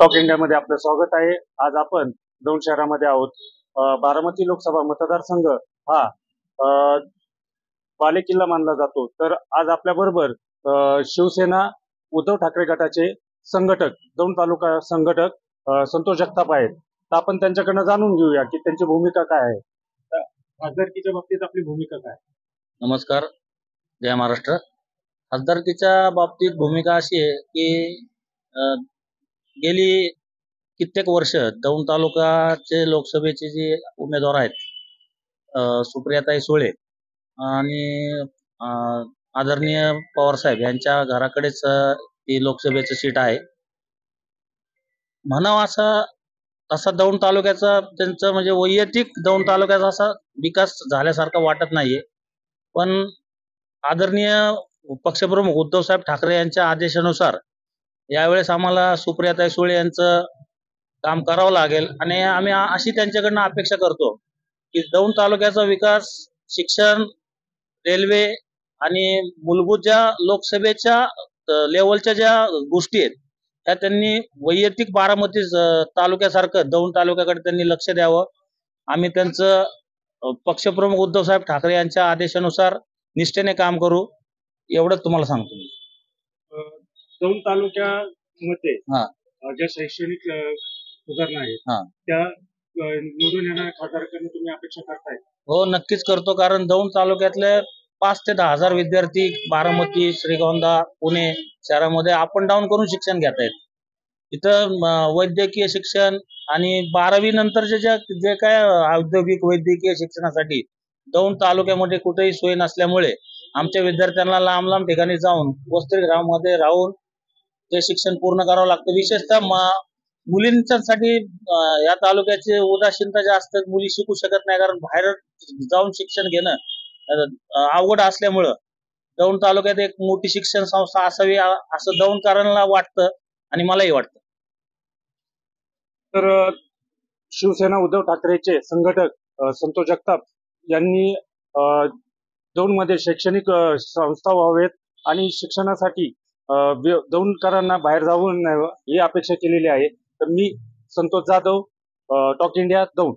Talk इंडियामध्ये आपलं स्वागत आहे. आज आपण दौंड शहरामध्ये आहोत. बारामती लोकसभा मतदारसंघ हा अ, बालेकिल्ला मानला जातो. तर आज आपल्या बरोबर शिवसेना उद्धव ठाकरे गटाचे संघटक, दौंड तालुका संघटक संतोष जगताप आहेत. तर आपण त्यांच्याकडनं जाणून घेऊया की त्यांची भूमिका काय आहे. तर खासदारकीच्या बाबतीत आपली भूमिका काय? नमस्कार, जय महाराष्ट्र. खासदारकीच्या बाबतीत भूमिका अशी आहे की गेली कित्येक वर्ष दौंड तालुक्याचे लोकसभेचे जे उमेदवार आहेत, सुप्रियाताई सुळे आणि आदरणीय पवारसाहेब यांच्या घराकडेच ही लोकसभेचं सीट आहे. म्हणावं असं तसा दौंड तालुक्याचा त्यांचं म्हणजे वैयक्तिक दौंड तालुक्याचा असा विकास झाल्यासारखा वाटत नाहीये. पण आदरणीय पक्षप्रमुख उद्धवसाहेब ठाकरे यांच्या आदेशानुसार यावेळेस आम्हाला सुप्रियाताई सुळे यांचं काम करावं लागेल आणि आम्ही अशी त्यांच्याकडनं अपेक्षा करतो की दौंड तालुक्याचा विकास, शिक्षण, रेल्वे आणि मूलभूत ज्या लोकसभेच्या लेवलच्या ज्या गोष्टी आहेत त्या त्यांनी वैयक्तिक बारामती तालुक्यासारखं दौंड तालुक्याकडे त्यांनी लक्ष द्यावं. आम्ही त्यांचं पक्षप्रमुख उद्धवसाहेब ठाकरे यांच्या आदेशानुसार निष्ठेने काम करू, एवढंच तुम्हाला सांगतो मी. दौंड तालुक्यामध्ये हा ज्या शैक्षणिक सुधारणा आहेत हा त्या निवडून येणाऱ्या खासदाराकडून तुम्ही अपेक्षा करताय? हो, नक्कीच करतो. कारण दौंड तालुक्यातले 5 ते 10,000 विद्यार्थी बारामती, श्रीगोंदा, पुणे शहरामध्ये अप अँड डाऊन करून शिक्षण घेत आहेत. इथं वैद्यकीय शिक्षण आणि 12वी नंतरचे जे काय औद्योगिक वैद्यकीय शिक्षणासाठी दौंड तालुक्यामध्ये कुठेही सोय नसल्यामुळे आमच्या विद्यार्थ्यांना लांब लांब ठिकाणी जाऊन वसतिगृहामध्ये राहून ते शिक्षण पूर्ण करावं लागतं. विशेषतः मुलींसाठी या तालुक्याची उदासीनता जास्त, मुली शिकू शकत नाही कारण बाहेर जाऊन शिक्षण घेणं अवघड असल्यामुळं दौंड तालुक्यात एक मोठी शिक्षण संस्था असावी असं दौंडकरांना वाटतं आणि मलाही वाटतं. तर शिवसेना उद्धव ठाकरेचे संघटक संतोष जगताप यांनी दौंडमध्ये शैक्षणिक संस्था व्हावेत आणि शिक्षणासाठी दौंडकरांना बाहेर जाऊन ही अपेक्षा केलेली आहे. तर मी संतोष जाधव, टॉक इंडिया, दौंड.